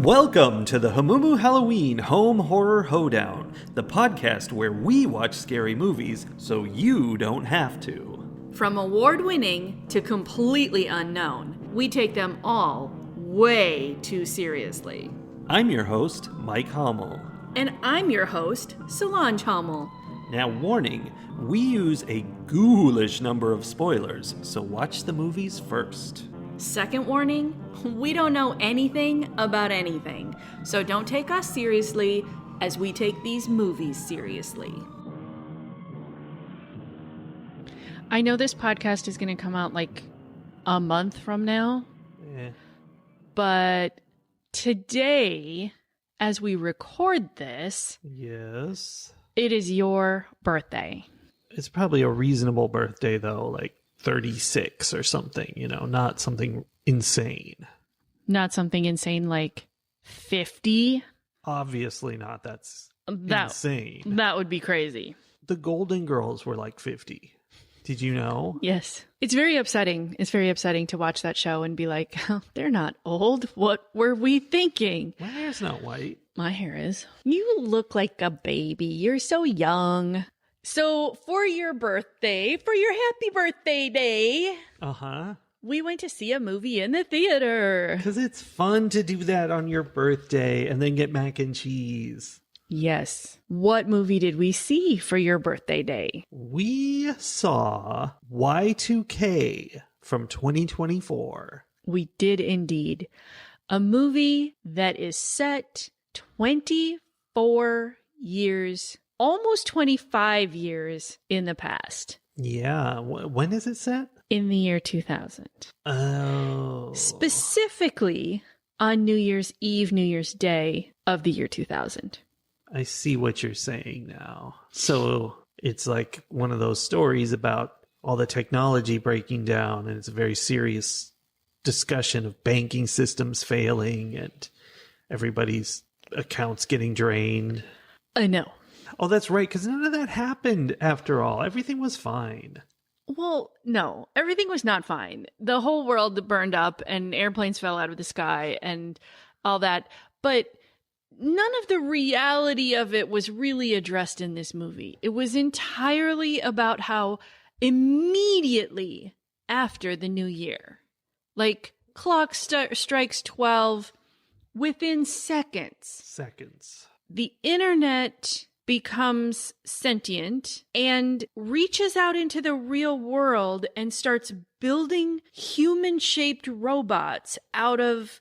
Welcome to the Hamumu Halloween Home Horror Hoedown, the podcast where we watch scary movies so you don't have to. From award-winning to completely unknown, we take them all way too seriously. I'm your host, Mike Hummel. And I'm your host, Solange Hummel. Now, warning, we use a ghoulish number of spoilers, so watch the movies first. Second warning, we don't know anything about anything, so don't take us seriously as we take these movies seriously. I know this podcast is going to come out like a month from now, but today, as we record this, yes, it is your birthday. It's probably a reasonable birthday, though, like 36 or something, not something insane. Not something insane like 50? Obviously not. That's insane. That would be crazy. The Golden Girls were like 50. Did you know? Yes. It's very upsetting. It's very upsetting to watch that show and be like, oh, they're not old. What were we thinking? My hair's not white. My hair is. You look like a baby. You're so young. So for your birthday, for your happy birthday day, we went to see a movie in the theater. Because it's fun to do that on your birthday and then get mac and cheese. Yes. What movie did we see for your birthday day? We saw Y2K from 2024. We did indeed. A movie that is set 24 years, almost 25 years in the past. Yeah. When is it set? In the year 2000. Oh. Specifically on New Year's Eve, New Year's Day of the year 2000. I see what you're saying now. So it's like one of those stories about all the technology breaking down, and it's a very serious discussion of banking systems failing and everybody's accounts getting drained. I know. Oh, that's right, because none of that happened after all. Everything was fine. Well, no, everything was not fine. The whole world burned up and airplanes fell out of the sky and all that. But none of the reality of it was really addressed in this movie. It was entirely about how immediately after the new year, like clock strikes 12, within seconds, the internet becomes sentient and reaches out into the real world and starts building human-shaped robots out of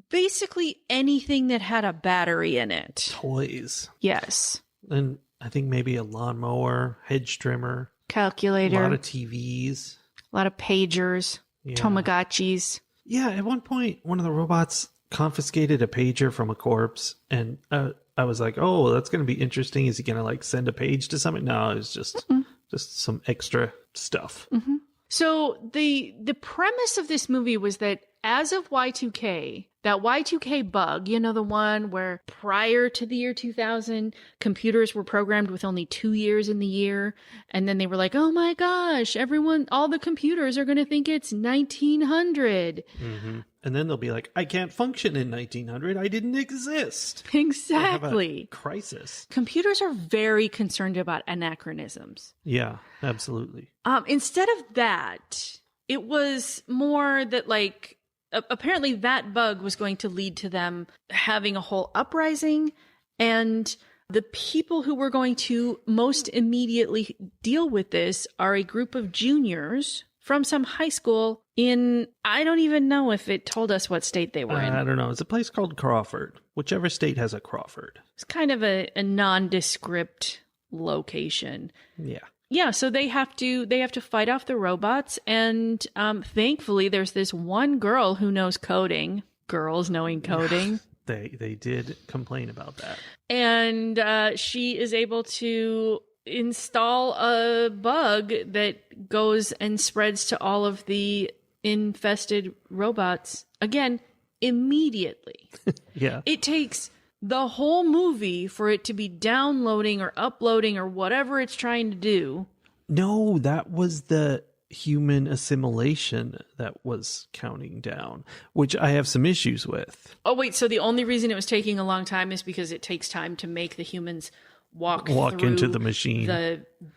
basically anything that had a battery in it. Toys. Yes. And I think maybe a lawnmower, hedge trimmer. Calculator. A lot of TVs. A lot of pagers. Yeah. Tamagotchis. Yeah, at one point, one of the robots confiscated a pager from a corpse, and I was like, oh, that's going to be interesting. Is he going to like send a page to something? No, it's just some extra stuff. Mm-hmm. So the premise of this movie was that as of Y2K, that Y2K bug, the one where prior to the year 2000, computers were programmed with only 2 years in the year. And then they were like, oh my gosh, all the computers are going to think it's 1900. Mm-hmm. And then they'll be like, I can't function in 1900. I didn't exist. Exactly. Crisis. Computers are very concerned about anachronisms. Yeah, absolutely. Instead of that, it was more that like, apparently that bug was going to lead to them having a whole uprising, and the people who were going to most immediately deal with this are a group of juniors from some high school in, I don't even know if it told us what state they were in. I don't know. It's a place called Crawford. Whichever state has a Crawford. It's kind of a nondescript location. Yeah. Yeah, so they have to fight off the robots, and thankfully there's this one girl who knows coding. Girls knowing coding. They did complain about that. And she is able to install a bug that goes and spreads to all of the infested robots, again, immediately. Yeah. It takes the whole movie for it to be downloading or uploading or whatever it's trying to do. No, that was the human assimilation that was counting down, which I have some issues with. Oh, wait. So the only reason it was taking a long time is because it takes time to make the humans walk into the machine.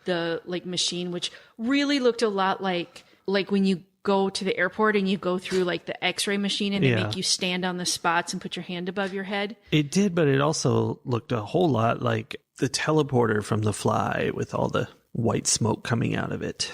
The like machine, which really looked a lot like when you go to the airport and you go through like the x-ray machine and they make you stand on the spots and put your hand above your head. It did, but it also looked a whole lot like the teleporter from The Fly with all the white smoke coming out of it.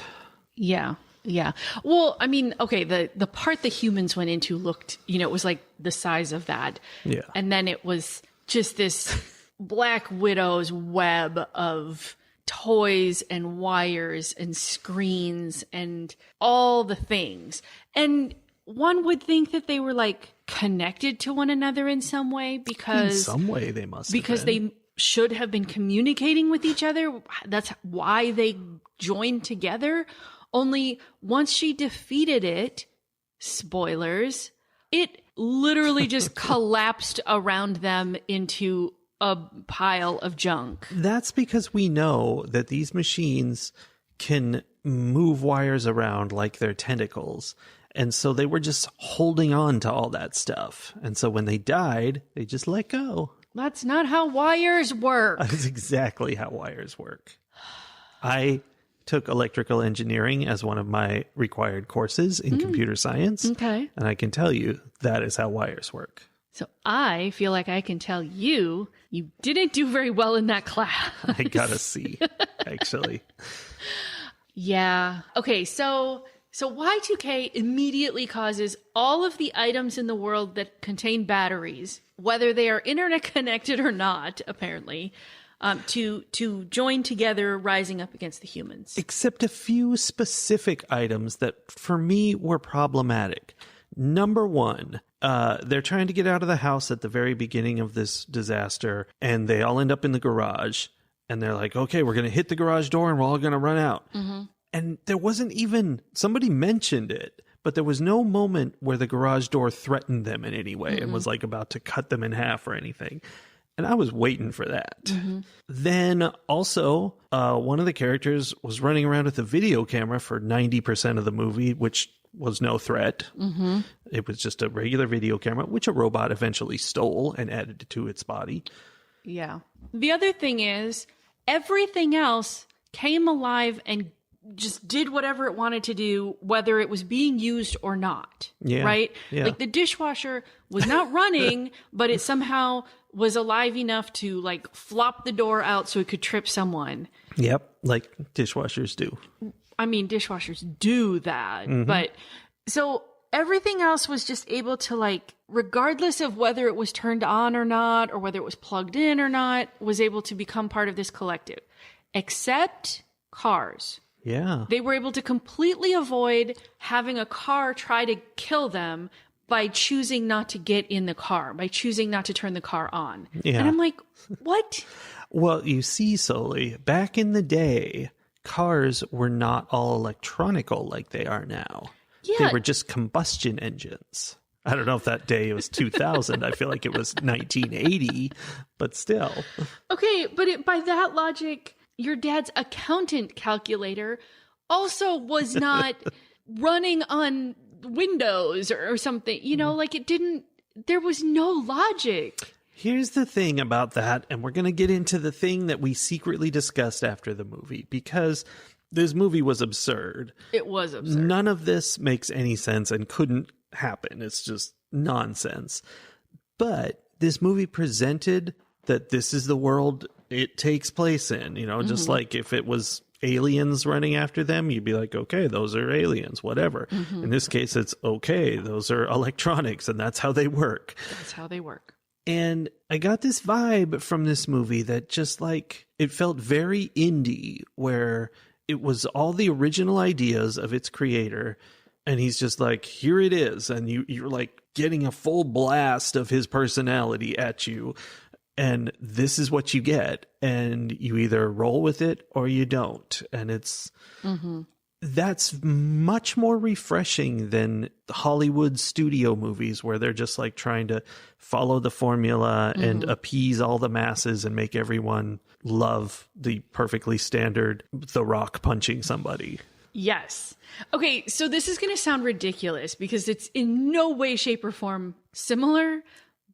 Yeah. Yeah. Well, I mean, okay, the part the humans went into looked, it was like the size of that. Yeah. And then it was just this Black Widow's web of toys and wires and screens and all the things. And one would think that they were like connected to one another in some way because in some way they must because have been. they should have been communicating with each other. That's why they joined together. Only once she defeated it, spoilers, it literally just collapsed around them into a pile of junk. That's because we know that these machines can move wires around like they're tentacles. And so they were just holding on to all that stuff. And so when they died, they just let go. That's not how wires work. That's exactly how wires work. I took electrical engineering as one of my required courses in computer science. Okay. And I can tell you that is how wires work. So I feel like I can tell you didn't do very well in that class. I got a C, actually. Yeah. Okay, so Y2K immediately causes all of the items in the world that contain batteries, whether they are internet connected or not, apparently, to join together, rising up against the humans. Except a few specific items that, for me, were problematic. Number one, they're trying to get out of the house at the very beginning of this disaster, and they all end up in the garage. And they're like, okay, we're going to hit the garage door and we're all going to run out. Mm-hmm. And there wasn't even, somebody mentioned it, but there was no moment where the garage door threatened them in any way and was like about to cut them in half or anything. And I was waiting for that. Mm-hmm. Then also, one of the characters was running around with a video camera for 90% of the movie, which was no threat. Mm-hmm. It was just a regular video camera, which a robot eventually stole and added to its body. Yeah. The other thing is, everything else came alive and just did whatever it wanted to do, whether it was being used or not. Yeah. Right? Yeah. Like the dishwasher was not running, but it somehow was alive enough to like flop the door out so it could trip someone. Yep. Like dishwashers do. I mean, dishwashers do that. Mm-hmm. But so everything else was just able to like, regardless of whether it was turned on or not, or whether it was plugged in or not, was able to become part of this collective. Except cars. Yeah. They were able to completely avoid having a car try to kill them by choosing not to get in the car, by choosing not to turn the car on. Yeah. And I'm like, what? Well, you see, Sully, back in the day, cars were not all electronical like they are now. Yeah. They were just combustion engines. I don't know if that day was 2000. I feel like it was 1980, but still. Okay, but by that logic, your dad's accountant calculator also was not running on Windows or something. You know, like it didn't, there was no logic. Here's the thing about that, and we're going to get into the thing that we secretly discussed after the movie, because this movie was absurd. It was absurd. None of this makes any sense and couldn't happen. It's just nonsense. But this movie presented that this is the world it takes place in, you know, just like if it was aliens running after them, you'd be like, okay, those are aliens, whatever. Mm-hmm. In this case, it's okay, those are electronics, and that's how they work. That's how they work. And I got this vibe from this movie that just like, it felt very indie, where it was all the original ideas of its creator, and he's just like, here it is. And you're like getting a full blast of his personality at you. And this is what you get. And you either roll with it or you don't. And it's, that's much more refreshing than Hollywood studio movies where they're just like trying to follow the formula and appease all the masses and make everyone love the perfectly standard The Rock punching somebody. Yes. Okay, so this is going to sound ridiculous because it's in no way, shape, or form similar,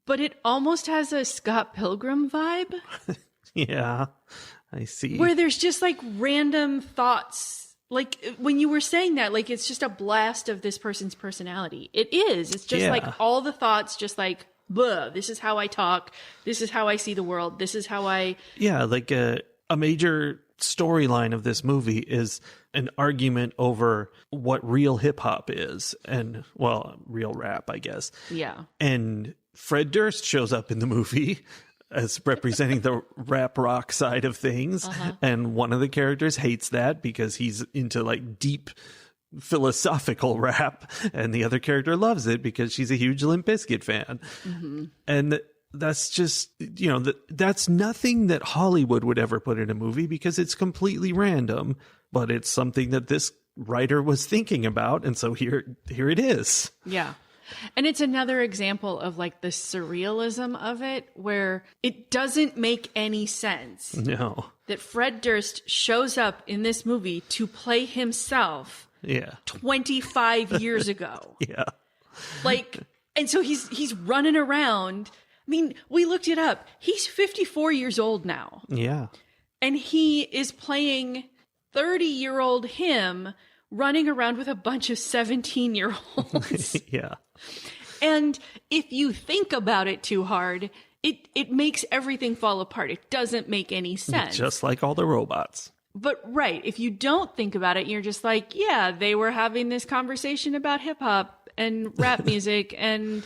but it almost has a Scott Pilgrim vibe. Yeah, I see. Where there's just like random thoughts. Like when you were saying that, like it's just a blast of this person's personality. It is. It's just like all the thoughts, just like, blah, this is how I talk. This is how I see the world. This is how I. Yeah, like a major storyline of this movie is an argument over what real hip hop is and, well, real rap, I guess. Yeah. And Fred Durst shows up in the movie as representing the rap rock side of things. And one of the characters hates that because he's into like deep philosophical rap, and the other character loves it because she's a huge Limp Bizkit fan. And that's just, you know, that's nothing that Hollywood would ever put in a movie because it's completely random, but it's something that this writer was thinking about. And so here it is. Yeah. And it's another example of like the surrealism of it, where it doesn't make any sense. No. That Fred Durst shows up in this movie to play himself 25 years ago. Yeah. Like, and so he's running around. I mean, we looked it up. He's 54 years old now. Yeah. And he is playing 30-year-old him running around with a bunch of 17-year-olds. Yeah. And if you think about it too hard, it makes everything fall apart. It doesn't make any sense. Just like all the robots. But right, if you don't think about it, you're just like, yeah, they were having this conversation about hip hop and rap music, and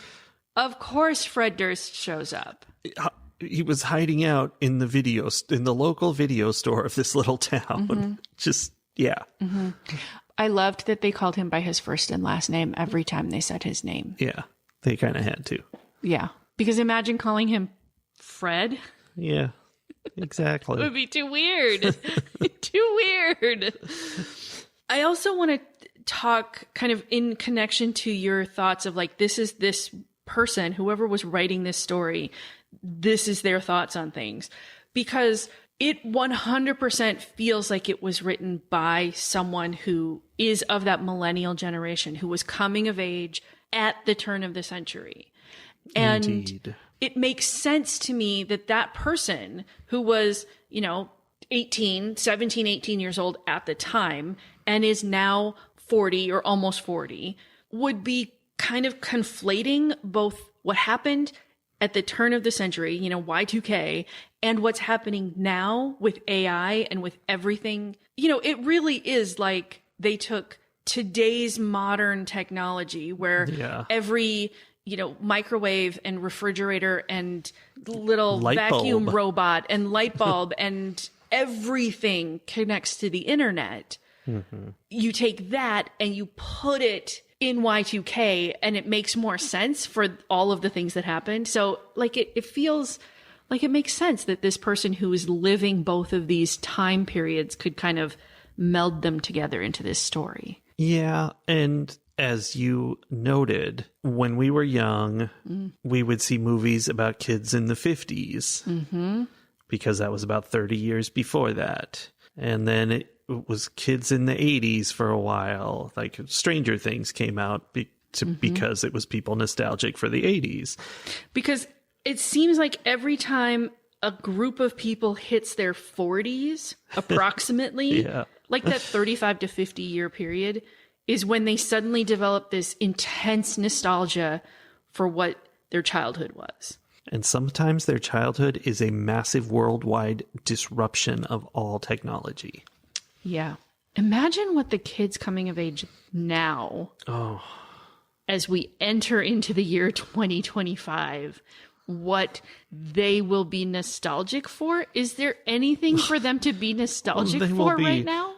of course Fred Durst shows up. He was hiding out in the local video store of this little town. Just, yeah. I loved that they called him by his first and last name every time they said his name. Yeah, they kind of had to. Yeah, because imagine calling him Fred. Yeah, exactly. It would be too weird. Too weird. I also want to talk kind of in connection to your thoughts of like, this is this person, whoever was writing this story, this is their thoughts on things. Because it 100% feels like it was written by someone who is of that millennial generation, who was coming of age at the turn of the century. And Indeed. It makes sense to me that that person who was, 17, 18 years old at the time and is now 40 or almost 40 would be kind of conflating both what happened at the turn of the century, Y2K, and what's happening now with AI and with everything. It really is like they took today's modern technology where every, microwave and refrigerator and little vacuum robot and light bulb and everything connects to the internet. You take that and you put it in Y2K and it makes more sense for all of the things that happened. So like it feels like it makes sense that this person who is living both of these time periods could kind of meld them together into this story. Yeah. And as you noted, when we were young, we would see movies about kids in the 50s because that was about 30 years before that. And then it was kids in the 80s for a while. Like Stranger Things came out because it was people nostalgic for the 80s. Because it seems like every time a group of people hits their 40s, approximately, like that 35 to 50 year period, is when they suddenly develop this intense nostalgia for what their childhood was. And sometimes their childhood is a massive worldwide disruption of all technology. Yeah. Imagine what the kids coming of age now, as we enter into the year 2025, what they will be nostalgic for. Is there anything for them to be nostalgic for right now?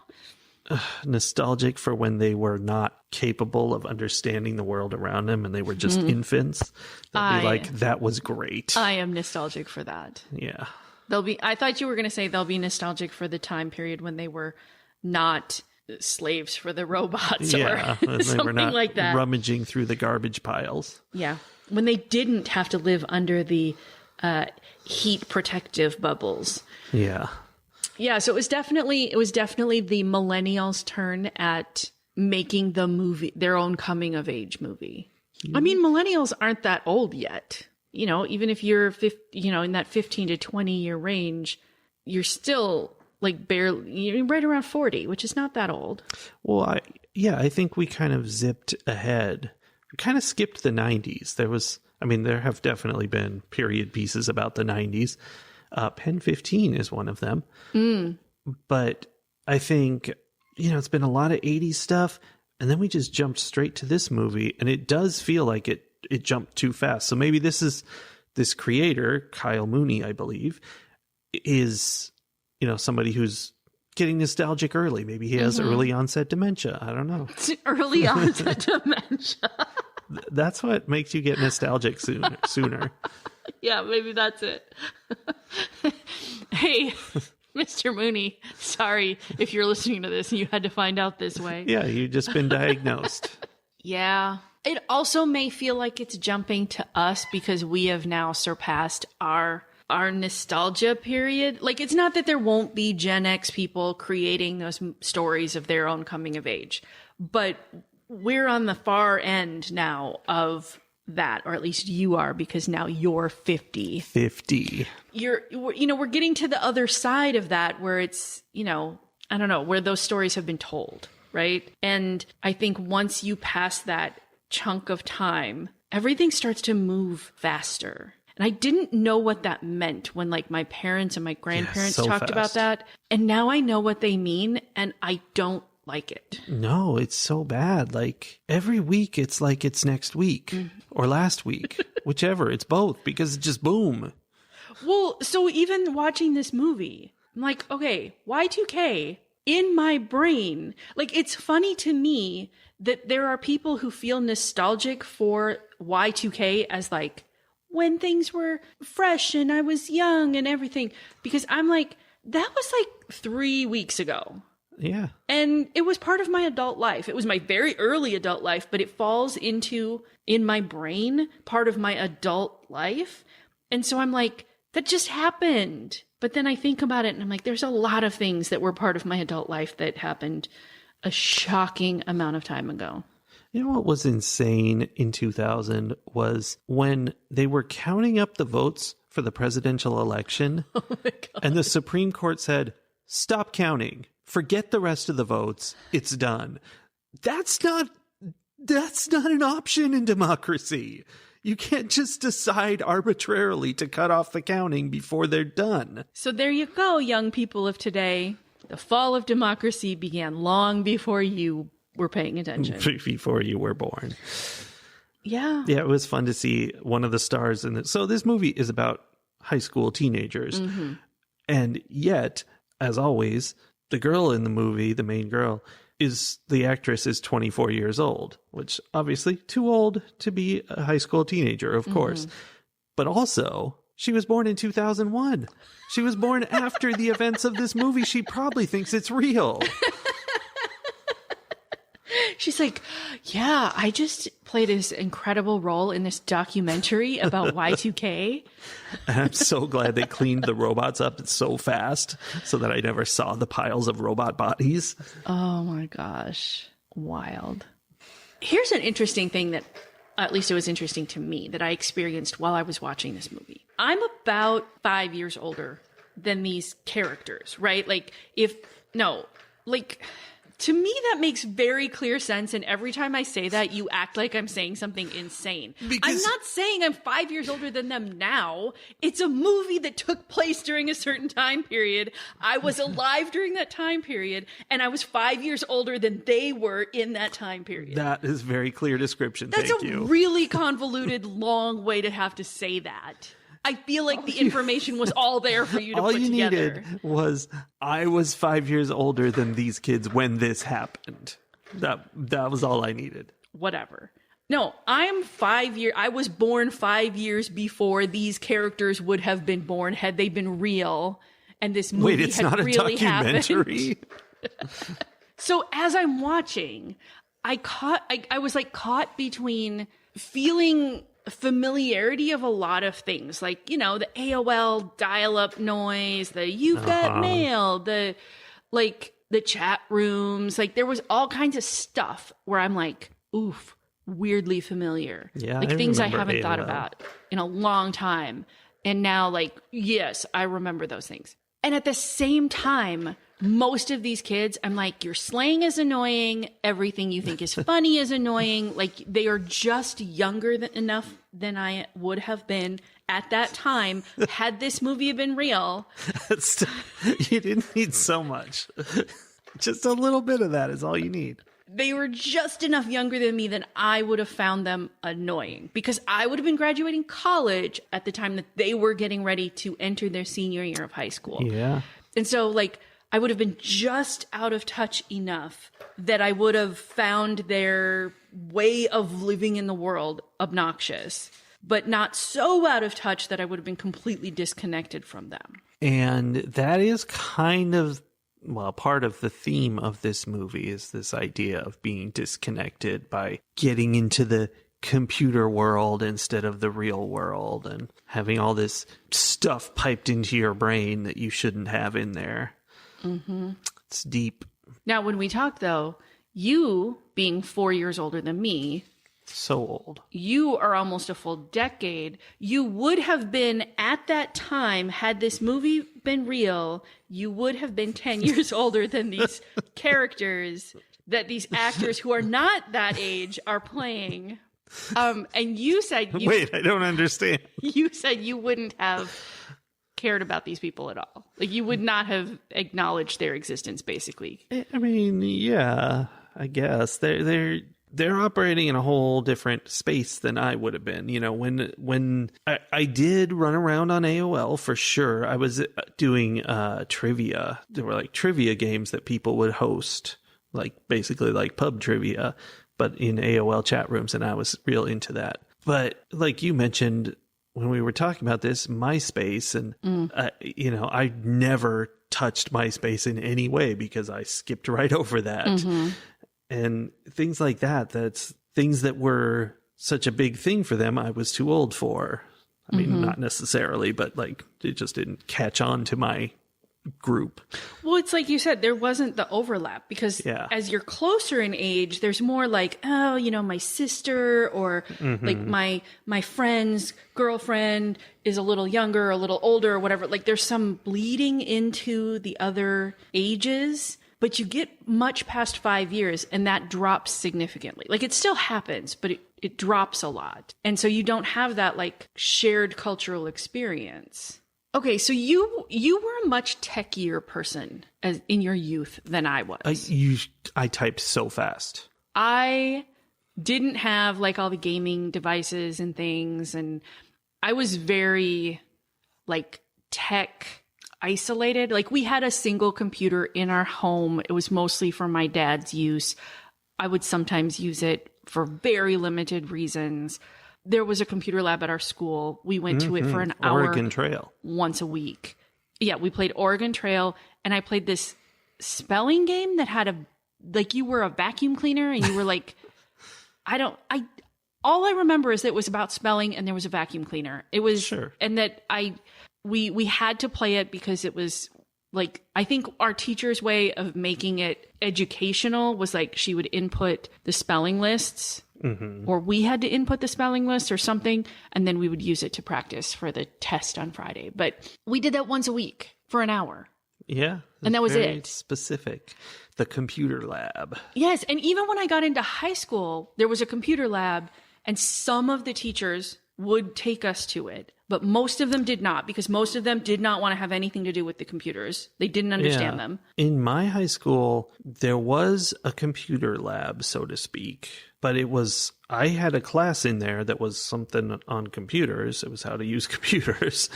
Nostalgic for when they were not capable of understanding the world around them and they were just infants. They'll be like, that was great. I am nostalgic for that. Yeah. I thought you were going to say they'll be nostalgic for the time period when they were not slaves for the robots or something like that. Rummaging through the garbage piles. Yeah. When they didn't have to live under the heat protective bubbles. Yeah. Yeah, so it was definitely the millennials' turn at making the movie their own coming of age movie. I mean, millennials aren't that old yet. You know, even if you're in that 15 to 20 year range, you're still like you're right around 40, which is not that old. Well, I think we kind of zipped ahead. We kind of skipped the 90s. There have definitely been period pieces about the 90s. Pen 15 is one of them. But I think, it's been a lot of 80s stuff. And then we just jumped straight to this movie. And it does feel like it jumped too fast. So maybe this creator, Kyle Mooney, I believe, is, somebody who's getting nostalgic early. Maybe he has early onset dementia. I don't know. Early onset dementia. That's what makes you get nostalgic sooner. Yeah, maybe that's it. Hey, Mr. Mooney, sorry if you're listening to this and you had to find out this way. Yeah, you've just been diagnosed. Yeah. It also may feel like it's jumping to us because we have now surpassed our nostalgia period. Like, it's not that there won't be Gen X people creating those stories of their own coming of age, but we're on the far end now of that, or at least you are, because now you're 50. We're getting to the other side of that where it's, I don't know, where those stories have been told, right? And I think once you pass that chunk of time, everything starts to move faster. And I didn't know what that meant when like my parents and my grandparents talked about that. And now I know what they mean, and I don't like it. No, it's so bad. Like every week it's like it's next week or last week, whichever. It's both, because it's just boom. Well, so even watching this movie, I'm like, okay, Y2K in my brain. Like, it's funny to me that there are people who feel nostalgic for Y2K as like when things were fresh and I was young and everything, because I'm like, that was like 3 weeks ago. Yeah. And it was part of my adult life. It was my very early adult life, but it falls into, in my brain, part of my adult life. And so I'm like, that just happened. But then I think about it and I'm like, there's a lot of things that were part of my adult life that happened a shocking amount of time ago. You know what was insane in 2000 was when they were counting up the votes for the presidential election. Oh my God. And the Supreme Court said, stop counting. Forget the rest of the votes. It's done. That's not an option in democracy. You can't just decide arbitrarily to cut off the counting before they're done. So there you go, young people of today. The fall of democracy began long before you were paying attention. Before you were born. Yeah. Yeah, it was fun to see one of the stars in it. So this movie is about high school teenagers. Mm-hmm. And yet, as always, the girl in the movie, the main girl, the actress is 24 years old, which obviously too old to be a high school teenager, of course. But also, she was born in 2001. She was born after the events of this movie. She probably thinks it's real. She's like, yeah, I just played this incredible role in this documentary about Y2K. And I'm so glad they cleaned the robots up so fast so that I never saw the piles of robot bodies. Oh my gosh. Wild. Here's an interesting thing that, at least it was interesting to me, that I experienced while I was watching this movie. I'm about 5 years older than these characters, right? To me, that makes very clear sense. And every time I say that, you act like I'm saying something insane. I'm not saying I'm 5 years older than them now. It's a movie that took place during a certain time period. I was alive during that time period, and I was 5 years older than they were in that time period. That is very clear description. That's Thank you. a really convoluted, long way to have to say that. I feel like the information was all there for you to put together. All you needed was, I was 5 years older than these kids when this happened. That was all I needed. Whatever. No, I was born 5 years before these characters would have been born had they been real. And this movie Wait, it's had not a really documentary? Happened. So as I'm watching, I was like caught between feeling familiarity of a lot of things, like, you know, the AOL dial-up noise, the you've got mail, the chat rooms. Like, there was all kinds of stuff where I'm like, oof, weirdly familiar. Yeah, like I things I remember haven't thought AOL. about in a long time. And now, like, yes, I remember those things. And at the same time, most of these kids, I'm like, your slang is annoying. Everything you think is funny is annoying. Like, they are just younger enough than I would have been at that time had this movie been real. You didn't need so much. Just a little bit of that is all you need. They were just enough younger than me that I would have found them annoying, because I would have been graduating college at the time that they were getting ready to enter their senior year of high school. Yeah. And so, like, I would have been just out of touch enough that I would have found their way of living in the world obnoxious, but not so out of touch that I would have been completely disconnected from them. And that is kind of, well, part of the theme of this movie is this idea of being disconnected by getting into the computer world instead of the real world and having all this stuff piped into your brain that you shouldn't have in there. Mm-hmm. It's deep. Now, when we talk, though, you being 4 years older than me, so old. You are almost a full decade. You would have been at that time, had this movie been real, you would have been 10 years older than these characters that these actors who are not that age are playing. And you said wait, I don't understand. You said you wouldn't have cared about these people at all. Like, you would not have acknowledged their existence, basically. I mean, yeah, I guess they're operating in a whole different space than I would have been. You know, when I did run around on AOL for sure. I was doing trivia. There were like trivia games that people would host, like basically like pub trivia, but in AOL chat rooms, and I was real into that. But like you mentioned when we were talking about this, MySpace, and you know, I never touched MySpace in any way because I skipped right over that. Mm-hmm. And things like that, that's things that were such a big thing for them, I was too old for. I mean, not necessarily, but like it just didn't catch on to my group. Well, it's like you said, there wasn't the overlap because as you're closer in age, there's more like, oh, you know, my sister or like my friend's girlfriend is a little younger, a little older or whatever. Like there's some bleeding into the other ages. But you get much past 5 years and that drops significantly. Like it still happens, but it drops a lot. And so you don't have that like shared cultural experience. Okay, so you were a much techier person as in your youth than I was. I typed so fast. I didn't have like all the gaming devices and things, and I was very like tech isolated. Like we had a single computer in our home. It was mostly for my dad's use. I would sometimes use it for very limited reasons. There was a computer lab at our school. We went to it for an hour. Oregon Trail. Once a week. Yeah, we played Oregon Trail, and I played this spelling game that had like you were a vacuum cleaner and you were like, all I remember is that it was about spelling and there was a vacuum cleaner. It was, sure. And that we had to play it because it was like, I think our teacher's way of making it educational was like she would input the spelling lists or we had to input the spelling lists or something. And then we would use it to practice for the test on Friday. But we did that once a week for an hour. Yeah. And that was it. Specific. The computer lab. Yes. And even when I got into high school, there was a computer lab and some of the teachers would take us to it. But most of them did not, because most of them did not want to have anything to do with the computers. They didn't understand them. In my high school, there was a computer lab, so to speak. But I had a class in there that was something on computers. It was how to use computers.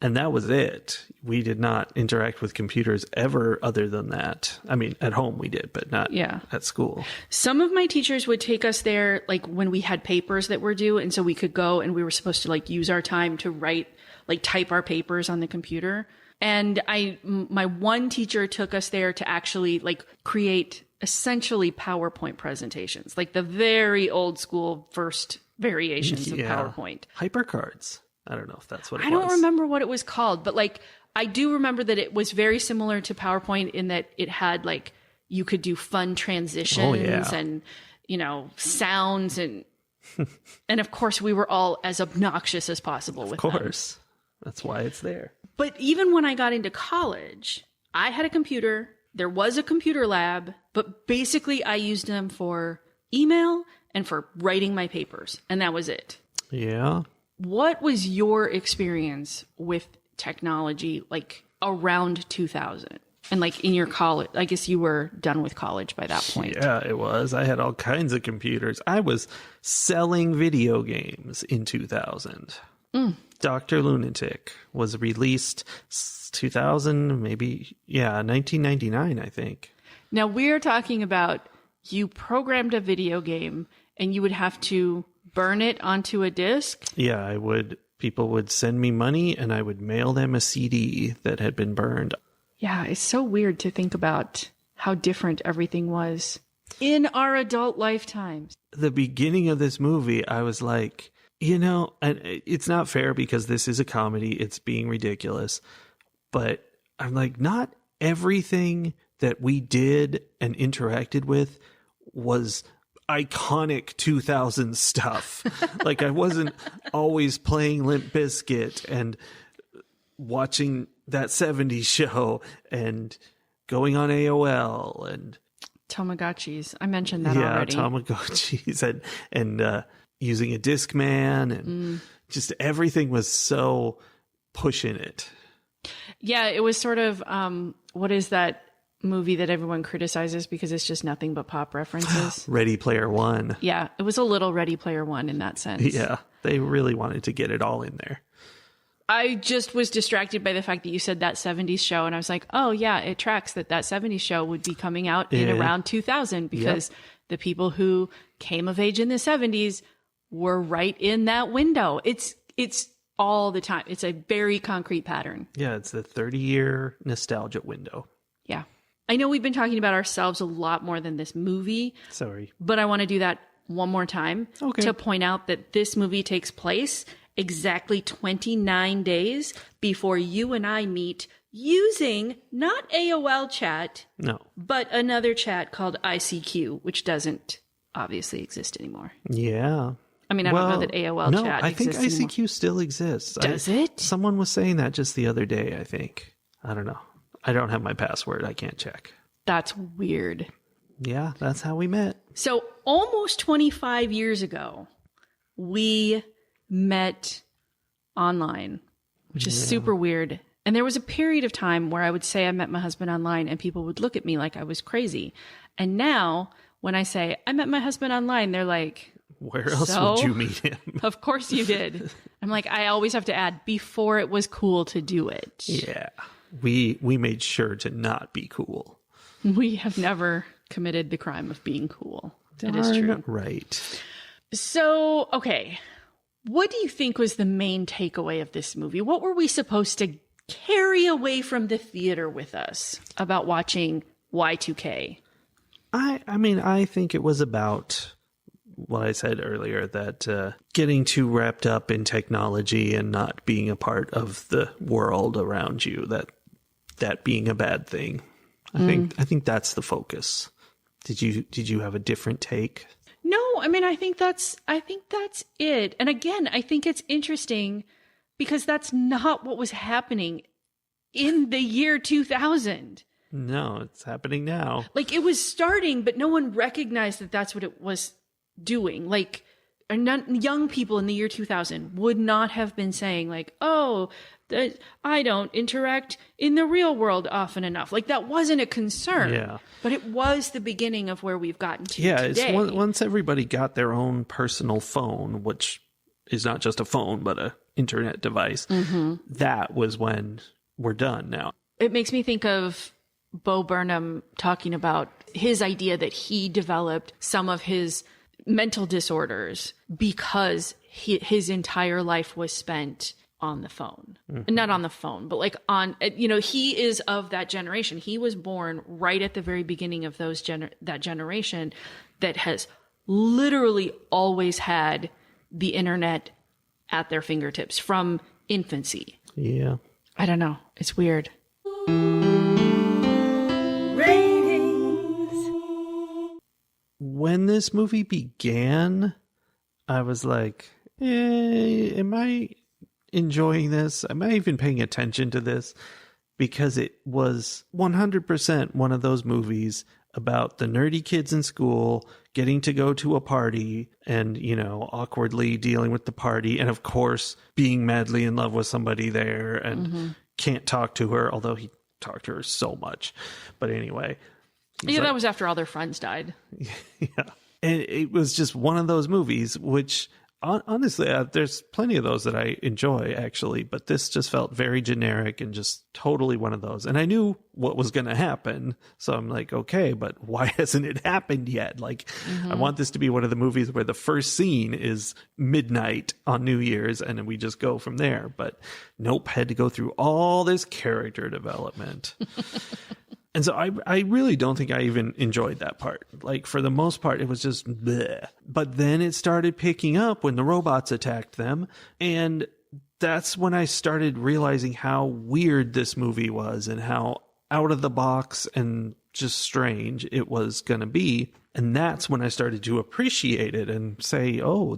And that was it. We did not interact with computers ever other than that. I mean, at home we did, but not at school. Some of my teachers would take us there, like when we had papers that were due. And so we could go and we were supposed to like use our time to write, like type our papers on the computer. And my one teacher took us there to actually like create essentially PowerPoint presentations, like the very old school first variations of PowerPoint. HyperCards. I don't know if that's what it was. I don't remember what it was called, but like I do remember that it was very similar to PowerPoint in that it had like you could do fun transitions and, you know, sounds and and of course we were all as obnoxious as possible with them. Of course. That's why it's there. But even when I got into college, I had a computer. There was a computer lab, but basically I used them for email and for writing my papers, and that was it. Yeah. What was your experience with technology like around 2000? And like in your college, I guess you were done with college by that point. Yeah, it was. I had all kinds of computers. I was selling video games in 2000. Dr. Lunatic was released 2000, maybe, 1999, I think. Now we're talking about you programmed a video game and you would have to burn it onto a disc. Yeah, I would. People would send me money and I would mail them a CD that had been burned. Yeah, it's so weird to think about how different everything was in our adult lifetimes. The beginning of this movie, I was like, you know, and it's not fair because this is a comedy. It's being ridiculous. But I'm like, not everything that we did and interacted with was iconic 2000 stuff. Like I wasn't always playing Limp Bizkit and watching that 70s show and going on AOL and Tamagotchis. I mentioned that already. Yeah, Tamagotchis and using a Discman and just everything was so pushing it. Yeah, it was sort of what is that movie that everyone criticizes because it's just nothing but pop references? Ready Player One. Yeah, it was a little Ready Player One in that sense. Yeah, they really wanted to get it all in there. I just was distracted by the fact that you said that 70s show, and I was like, oh yeah, it tracks that 70s show would be coming out in around 2000 because the people who came of age in the 70s were right in that window. It's all the time. It's a very concrete pattern. Yeah, it's the 30-year nostalgia window. Yeah. I know we've been talking about ourselves a lot more than this movie. Sorry. But I want to do that one more time to point out that this movie takes place exactly 29 days before you and I meet using not AOL chat, but another chat called ICQ, which doesn't obviously exist anymore. Yeah. I mean, I don't know that AOL chat exists I think ICQ anymore. still exists. Does it? Someone was saying that just the other day, I think. I don't know. I don't have my password. I can't check. That's weird. Yeah, that's how we met. So almost 25 years ago, we met online, which is super weird. And there was a period of time where I would say I met my husband online and people would look at me like I was crazy. And now when I say I met my husband online, they're like, where else would you meet him? Of course you did. I'm like, I always have to add before it was cool to do it. Yeah. We made sure to not be cool. We have never committed the crime of being cool. That is true. Right. So, okay. What do you think was the main takeaway of this movie? What were we supposed to carry away from the theater with us about watching Y2K? I think it was about what I said earlier, that getting too wrapped up in technology and not being a part of the world around you, that being a bad thing. I think that's the focus. Did you have a different take? No, I mean, I think that's it. And again, I think it's interesting because that's not what was happening in the year 2000. No, it's happening now. Like it was starting, but no one recognized that that's what it was doing. Like young people in the year 2000 would not have been saying like, oh, I don't interact in the real world often enough. Like that wasn't a concern. Yeah. But it was the beginning of where we've gotten to It's today. once everybody got their own personal phone, which is not just a phone, but a internet device, that was when we're done now. It makes me think of Bo Burnham talking about his idea that he developed some of his mental disorders because his entire life was spent on the phone. Not on the phone, but like on, he is of that generation. He was born right at the very beginning of that generation that has literally always had the internet at their fingertips from infancy. Yeah. I don't know. It's weird. When this movie began, I was like, am I enjoying this? Am I even paying attention to this? Because it was 100% one of those movies about the nerdy kids in school getting to go to a party and, you know, awkwardly dealing with the party. And of course, being madly in love with somebody there and can't talk to her, although he talked to her so much. But anyway. Yeah, that was after all their friends died. Yeah. And it was just one of those movies, which honestly, there's plenty of those that I enjoy, actually. But this just felt very generic and just totally one of those. And I knew what was going to happen. So I'm like, okay, but why hasn't it happened yet? Like, I want this to be one of the movies where the first scene is midnight on New Year's and then we just go from there. But nope, had to go through all this character development. And so I really don't think I even enjoyed that part. Like, for the most part, it was just bleh. But then it started picking up when the robots attacked them. And that's when I started realizing how weird this movie was and how out of the box and just strange it was going to be. And that's when I started to appreciate it and say, oh,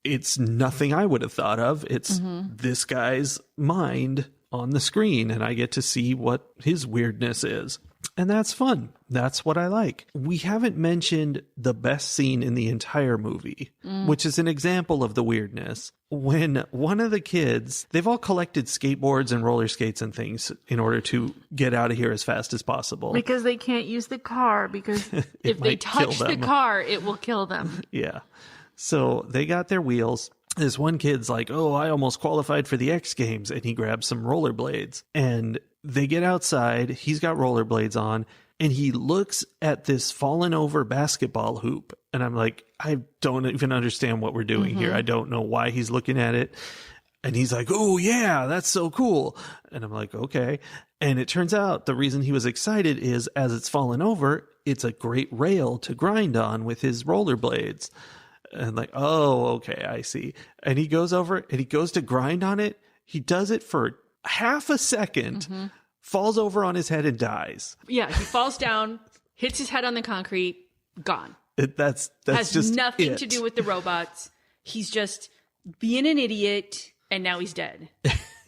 it's nothing I would have thought of. It's this guy's mind on the screen, and I get to see what his weirdness is. And that's fun. That's what I like. We haven't mentioned the best scene in the entire movie, which is an example of the weirdness. When one of the kids, they've all collected skateboards and roller skates and things in order to get out of here as fast as possible. Because they can't use the car, because if they touch the car, it will kill them. Yeah. So they got their wheels. This one kid's like, oh, I almost qualified for the X Games. And he grabs some rollerblades. And they get outside. He's got rollerblades on. And he looks at this fallen over basketball hoop. And I'm like, I don't even understand what we're doing here. I don't know why he's looking at it. And he's like, oh, yeah, that's so cool. And I'm like, okay. And it turns out the reason he was excited is as it's fallen over, it's a great rail to grind on with his rollerblades. And like, oh, okay, I see. And he goes over and he goes to grind on it. He does it for half a second, falls over on his head and dies. Yeah, he falls down, hits his head on the concrete, gone. That's has just nothing to do with the robots. He's just being an idiot, and now he's dead.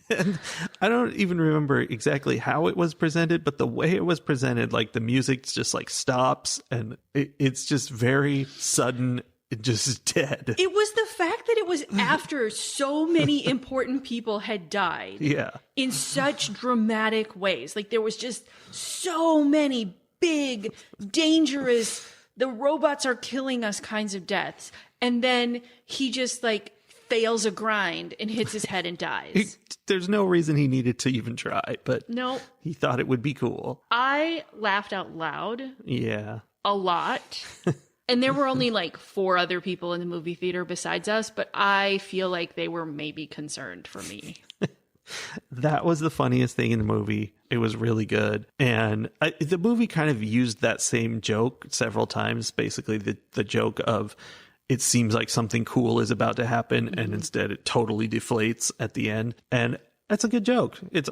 And I don't even remember exactly how it was presented, but the way it was presented, like the music just like stops and it's just very sudden. It just dead. It was the fact that it was after so many important people had died. Yeah. In such dramatic ways. Like there was just so many big, dangerous, the robots are killing us kinds of deaths. And then he just like fails a grind and hits his head and dies. There's no reason he needed to even try, but no, he thought it would be cool. I laughed out loud. Yeah. A lot. And there were only like 4 other people in the movie theater besides us, but I feel like they were maybe concerned for me. That was the funniest thing in the movie. It was really good. And the movie kind of used that same joke several times. Basically, the joke of it seems like something cool is about to happen, and instead it totally deflates at the end. And that's a good joke. It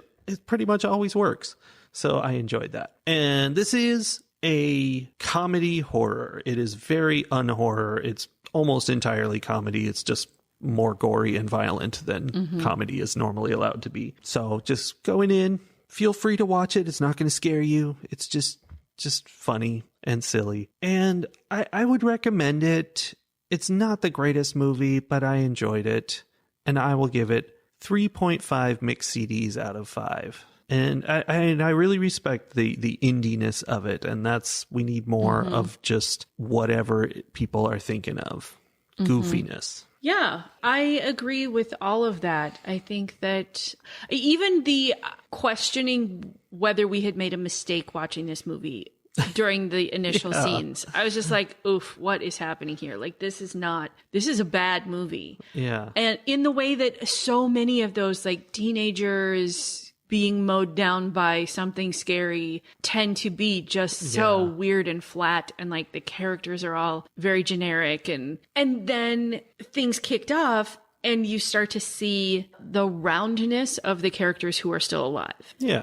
pretty much always works. So I enjoyed that. And this is a comedy horror. It is very un-horror. It's almost entirely comedy. It's just more gory and violent than comedy is normally allowed to be. So just going in, feel free to watch it. It's not going to scare you. It's just funny and silly. And I would recommend it. It's not the greatest movie, but I enjoyed it. And I will give it 3.5 mixed CDs out of 5. And I really respect the indiness of it. And we need more of just whatever people are thinking of. Goofiness. Yeah, I agree with all of that. I think that even the questioning whether we had made a mistake watching this movie during the initial scenes, I was just like, oof, what is happening here? Like, this is a bad movie. Yeah. And in the way that so many of those like teenagers being mowed down by something scary tend to be just so weird and flat, and like the characters are all very generic, and then things kicked off and you start to see the roundness of the characters who are still alive. Yeah,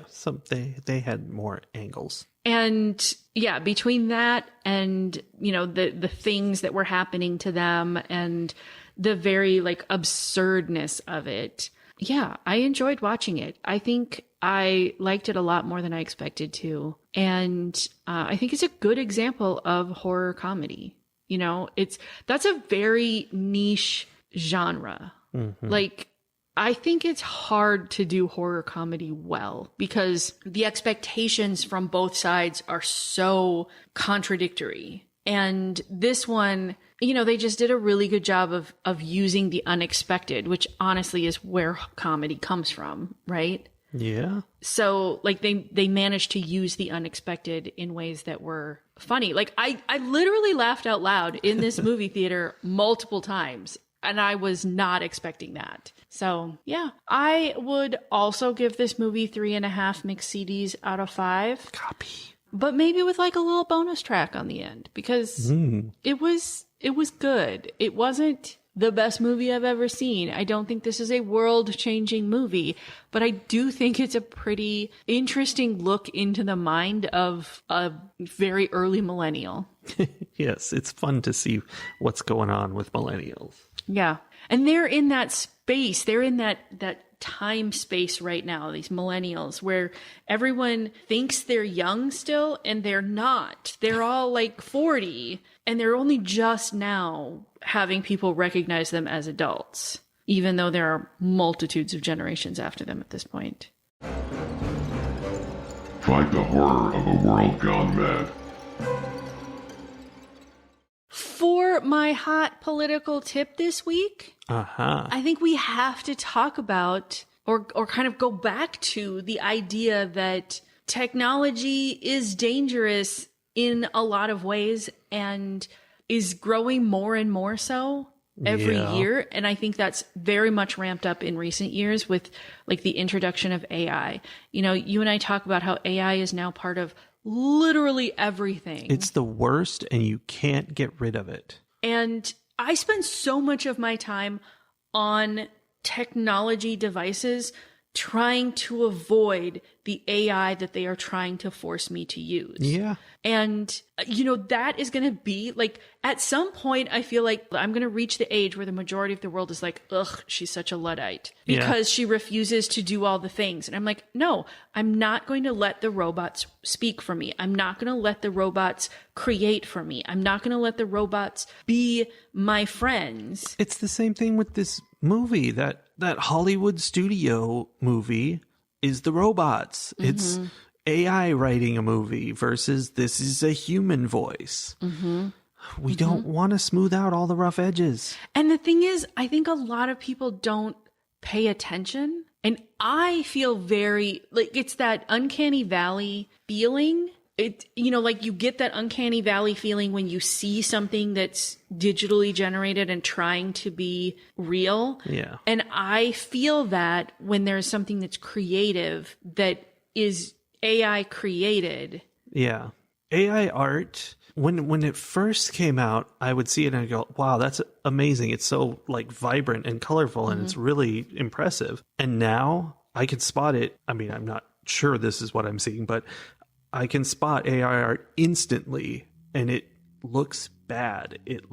they had more angles. And yeah, between that and, you know, the things that were happening to them and the very like absurdness of it. Yeah, I enjoyed watching it. I think I liked it a lot more than I expected to. And I think it's a good example of horror comedy. You know, that's a very niche genre. Mm-hmm. Like, I think it's hard to do horror comedy well because the expectations from both sides are so contradictory. And this one, you know, they just did a really good job of using the unexpected, which honestly is where comedy comes from, right? Yeah. So like they managed to use the unexpected in ways that were funny. Like I literally laughed out loud in this movie theater multiple times, and I was not expecting that. So yeah, I would also give this movie 3.5 mixed CDs out of 5. Copy. But maybe with like a little bonus track on the end, because it was good. It wasn't the best movie I've ever seen. I don't think this is a world-changing movie, but I do think it's a pretty interesting look into the mind of a very early millennial. Yes, it's fun to see what's going on with millennials. Yeah. And they're in that space. They're in that time space right now, these millennials, where everyone thinks they're young still and they're not. They're all like 40 and they're only just now having people recognize them as adults, even though there are multitudes of generations after them at this point. Fight the horror of a world gone mad. For my hot political tip this week, I think we have to talk about or kind of go back to the idea that technology is dangerous in a lot of ways and is growing more and more so every year. And I think that's very much ramped up in recent years with like the introduction of AI. You know, you and I talk about how AI is now part of literally everything. It's the worst and you can't get rid of it. And I spend so much of my time on technology devices trying to avoid the AI that they are trying to force me to use. Yeah. And, you know, that is going to be like, at some point, I feel like I'm going to reach the age where the majority of the world is like, ugh, she's such a Luddite because she refuses to do all the things. And I'm like, no, I'm not going to let the robots speak for me. I'm not going to let the robots create for me. I'm not going to let the robots be my friends. It's the same thing with this movie, that Hollywood studio movie is the robots. Mm-hmm. It's AI writing a movie versus this is a human voice. Mm-hmm. We don't want to smooth out all the rough edges. And the thing is, I think a lot of people don't pay attention. And I feel very like it's that uncanny valley feeling. It, you know, like you get that uncanny valley feeling when you see something that's digitally generated and trying to be real. Yeah. And I feel that when there's something that's creative that is AI created. Yeah. AI art, when it first came out, I would see it and I go, wow, that's amazing. It's so like vibrant and colorful and it's really impressive. And now I can spot it. I mean, I'm not sure this is what I'm seeing, but I can spot AI art instantly and it looks bad. It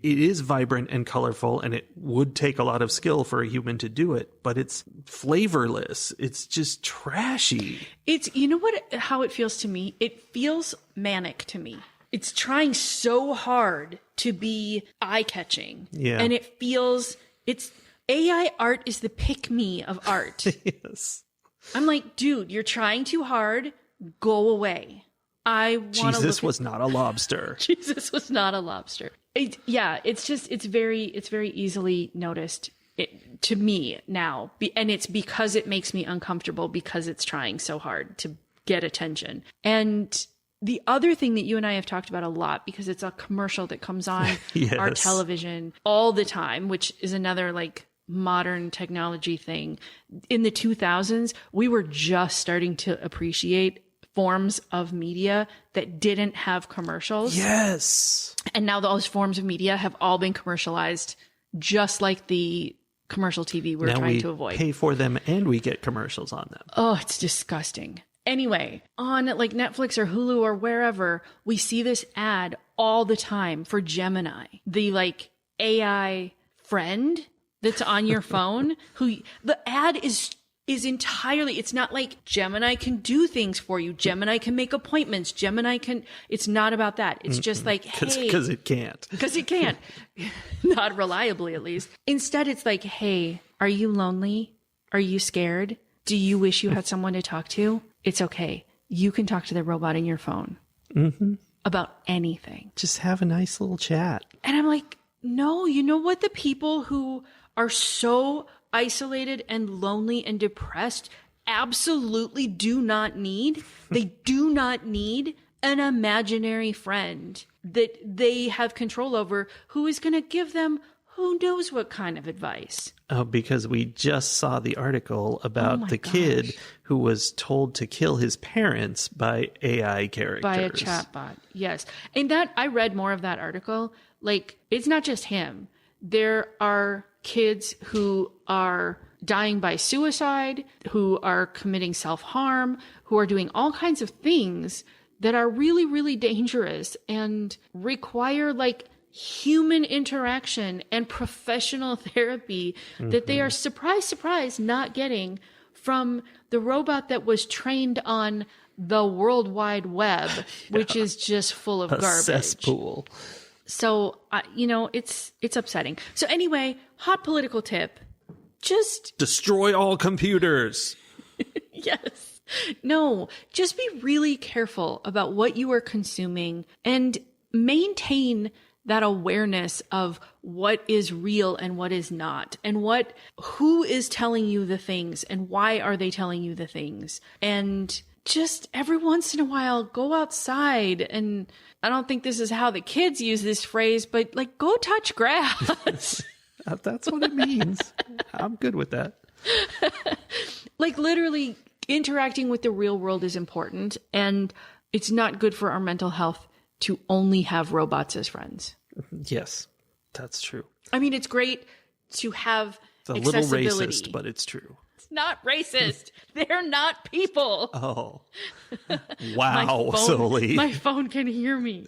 is vibrant and colorful and it would take a lot of skill for a human to do it, but it's flavorless. It's just trashy. It's, you know how it feels to me? It feels manic to me. It's trying so hard to be eye-catching. Yeah. And AI art is the pick-me of art. Yes. I'm like, dude, you're trying too hard. Go away. Jesus was not a lobster. Jesus was not a lobster. It's very easily noticed to me now. And it's because it makes me uncomfortable because it's trying so hard to get attention. And the other thing that you and I have talked about a lot, because it's a commercial that comes on our television all the time, which is another like modern technology thing. In the 2000s, we were just starting to appreciate forms of media that didn't have commercials. Yes. And now those forms of media have all been commercialized, just like the commercial TV we're trying to avoid. Pay for them and we get commercials on them. Oh, it's disgusting. Anyway, on like Netflix or Hulu or wherever, we see this ad all the time for Gemini, the like AI friend that's on your phone. Who the ad is entirely, it's not like Gemini can do things for you. Gemini can make appointments. Gemini can, it's not about that. It's just like, hey. Because it can't. Because it can't. Not reliably, at least. Instead, it's like, hey, are you lonely? Are you scared? Do you wish you had someone to talk to? It's okay. You can talk to the robot in your phone about anything. Just have a nice little chat. And I'm like, no, you know what? The people who are so isolated and lonely and depressed absolutely do not need. They do not need an imaginary friend that they have control over who is going to give them who knows what kind of advice. Oh, because we just saw the article about the kid who was told to kill his parents by AI characters. By a chatbot, yes. And that I read more of that article. Like, it's not just him. There are kids who are dying by suicide, who are committing self-harm, who are doing all kinds of things that are really, really dangerous and require like human interaction and professional therapy that they are surprise, not getting from the robot that was trained on the World Wide Web, which is just full of garbage. Cesspool. So, it's upsetting. So anyway, hot political tip, just destroy all computers. Yes. No, just be really careful about what you are consuming and maintain that awareness of what is real and what is not, and who is telling you the things and why are they telling you the things. And just every once in a while, go outside. And I don't think this is how the kids use this phrase, but like, go touch grass. That's what it means. I'm good with that. Like, literally interacting with the real world is important. And it's not good for our mental health to only have robots as friends. Yes, that's true. I mean, it's great to have it's a accessibility. little racist, but it's true. It's not racist. They're not people. Oh. Wow, Sully. My phone can hear me.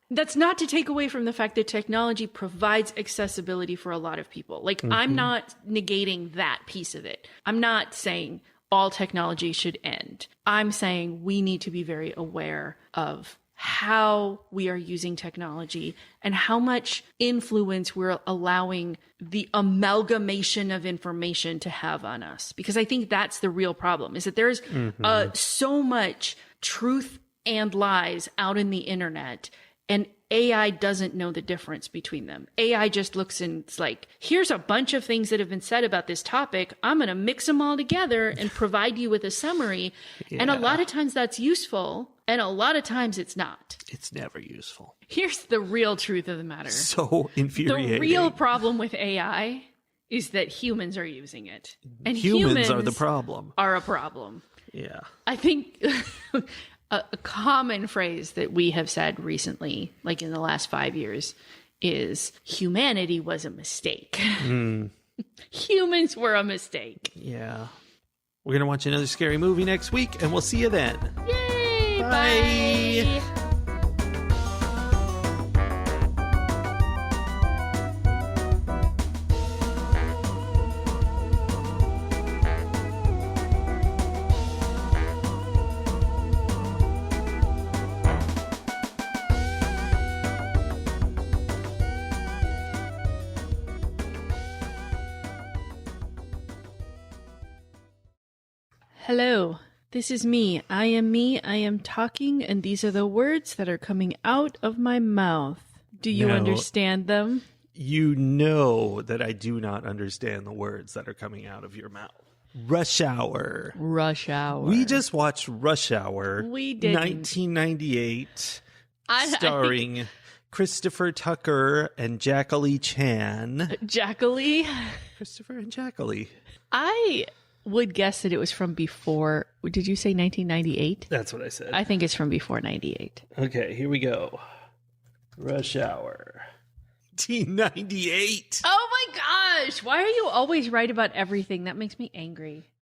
That's not to take away from the fact that technology provides accessibility for a lot of people. Like, I'm not negating that piece of it. I'm not saying all technology should end. I'm saying we need to be very aware of how we are using technology and how much influence we're allowing the amalgamation of information to have on us. Because I think that's the real problem, is that there's so much truth and lies out in the internet, and AI doesn't know the difference between them. AI just looks and it's like, here's a bunch of things that have been said about this topic. I'm going to mix them all together and provide you with a summary. Yeah. And a lot of times that's useful, and a lot of times it's not. It's never useful. Here's the real truth of the matter. So infuriating. The real problem with AI is that humans are using it. And humans are the problem. Are a problem. Yeah. I think a common phrase that we have said recently, like in the last 5 years, is humanity was a mistake. Humans were a mistake. Yeah. We're going to watch another scary movie next week, and we'll see you then. Yay! Bye. Bye. Hello, this is me. I am talking, and these are the words that are coming out of my mouth. Do you understand them? You know that I do not understand the words that are coming out of your mouth. Rush Hour. Rush Hour. We just watched Rush Hour. We didn't. 1998, starring Christopher Tucker and Jackalee Chan. Jackalee? Christopher and Jackalee. I would guess that it was from before. Did you say 1998? That's what I said. I think it's from before 98. Okay, here we go. Rush Hour. 1998. Oh my gosh. Why are you always right about everything? That makes me angry.